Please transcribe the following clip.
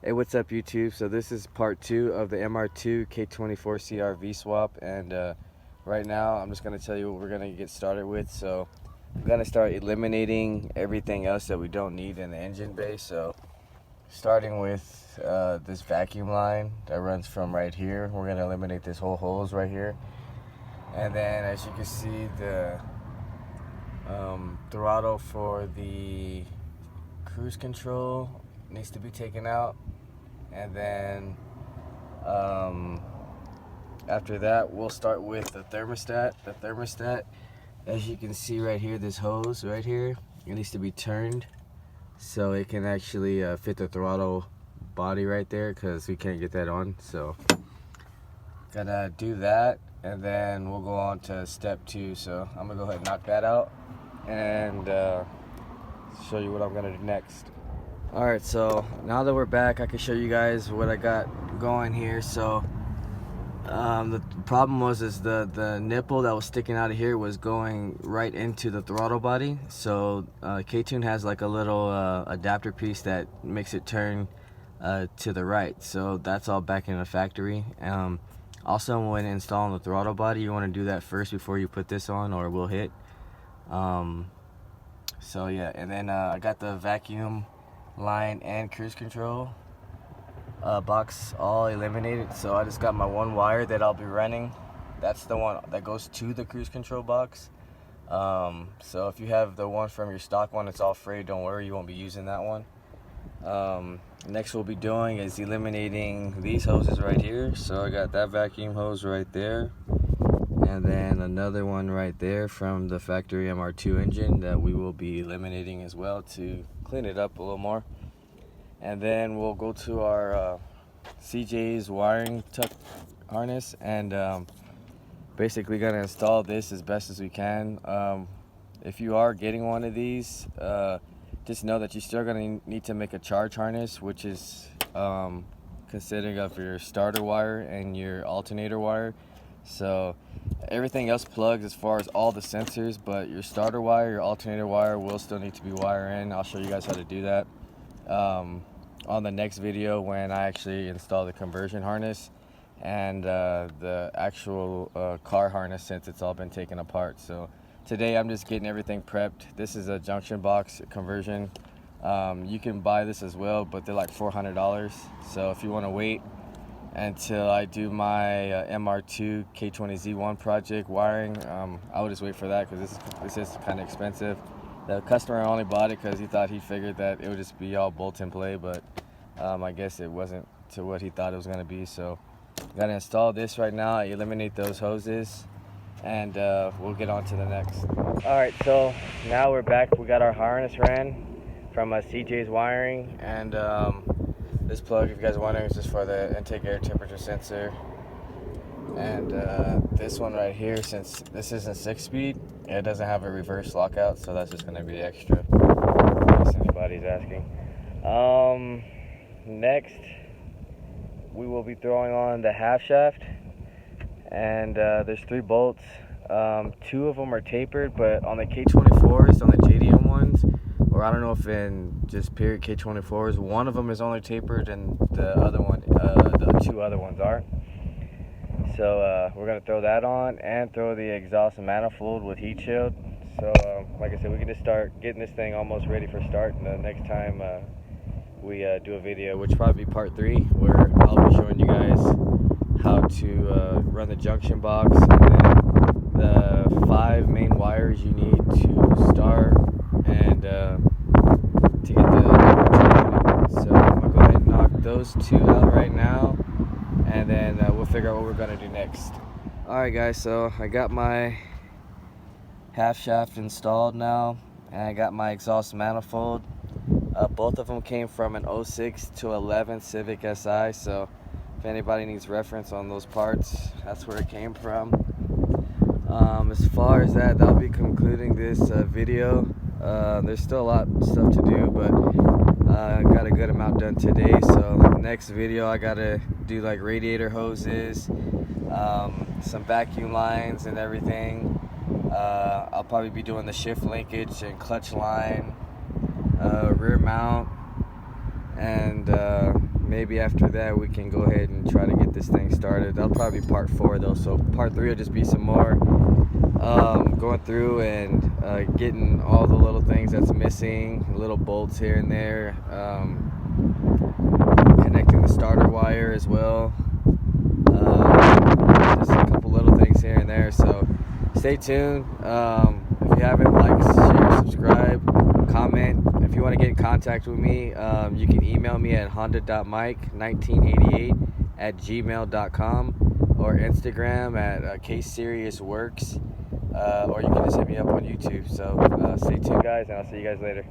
Hey, what's up YouTube? So this is part 2 of the MR2 K24A V-swap, and right now I'm just going to tell you what we're going to get started with. So I'm going to start eliminating everything else that we don't need in the engine bay. So starting with this vacuum line that runs from right here, we're going to eliminate this whole hose right here. And then as you can see, the throttle for the cruise control needs to be taken out. And then after that, we'll start with the thermostat. The thermostat, as you can see right here, this hose right here, it needs to be turned so it can actually fit the throttle body right there, because we can't get that on. So gotta do that, and then we'll go on to step 2. So I'm gonna go ahead and knock that out and show you what I'm gonna do next. Alright, so now that we're back, I can show you guys what I got going here. So the problem was the nipple that was sticking out of here was going right into the throttle body. So K-Tune has like a little adapter piece that makes it turn to the right. So that's all back in the factory. Also, when installing the throttle body, you want to do that first before you put this on, or it will hit. So yeah, and then I got the vacuum line and cruise control box all eliminated. So I just got my one wire that I'll be running. That's the one that goes to the cruise control box. So if you have the one from your stock one, it's all frayed, don't worry, you won't be using that one. Next we'll be doing is eliminating these hoses right here. So I got that vacuum hose right there, and then another one right there from the factory MR2 engine that we will be eliminating as well to clean it up a little more. And then we'll go to our CJ's wiring tuck harness, and basically gonna install this as best as we can. If you are getting one of these, just know that you're still gonna need to make a charge harness, which is consisting of your starter wire and your alternator wire. So everything else plugs as far as all the sensors, but your starter wire, your alternator wire will still need to be wired in. I'll show you guys how to do that on the next video when I actually install the conversion harness and the actual car harness, since it's all been taken apart. So today I'm just getting everything prepped. This is a junction box conversion. You can buy this as well, but they're like $400. So if you want to wait until I do my MR2 K20Z1 project wiring, I would just wait for that, because this is kind of expensive. The customer only bought it because he thought, he figured that it would just be all bolt and play, but I guess it wasn't to what he thought it was going to be. So I'm going to install this right now, eliminate those hoses, and we'll get on to the next. Alright, so now we're back. We got our harness ran from CJ's wiring, and this plug, if you guys are wondering, is just for the intake air temperature sensor. And this one right here, since this isn't 6-speed, it doesn't have a reverse lockout, so that's just going to be extra, in case anybody's asking. Next, we will be throwing on the half shaft, and there's 3 bolts. 2 of them are tapered, but on the K24s, on the JDM ones, or I don't know if in just period K24s, one of them is only tapered and the other one, the 2 other ones aren't. So we're going to throw that on and throw the exhaust manifold with heat shield. So like I said, we can just start getting this thing almost ready for start, and the next time we do a video, which will probably be part 3, where I'll be showing you guys how to run the junction box, and then the 5 main wires you need to start and to get the running. So I'm going to go ahead and knock those 2 out right now, and then we'll figure out what we're going to do next. Alright guys, so I got my half shaft installed now, and I got my exhaust manifold. Both of them came from an 06 to 11 Civic Si, so if anybody needs reference on those parts, that's where it came from. As far as that, that'll be concluding this video. There's still a lot of stuff to do, but I got a good amount done today. So next video, I gotta do like radiator hoses, some vacuum lines and everything. I'll probably be doing the shift linkage and clutch line, rear mount, and maybe maybe after that we can go ahead and try to get this thing started. That'll probably be part 4 though, so part 3 will just be some more going through and getting all the little things that's missing, little bolts here and there, connecting the starter wire as well, just a couple little things here and there. So stay tuned. If you haven't, like, share, subscribe, comment. If you want to get in contact with me, you can email me at honda.mike1988@gmail.com or Instagram at KSeriousWorks, or you can just hit me up on YouTube. So stay tuned, guys, and I'll see you guys later.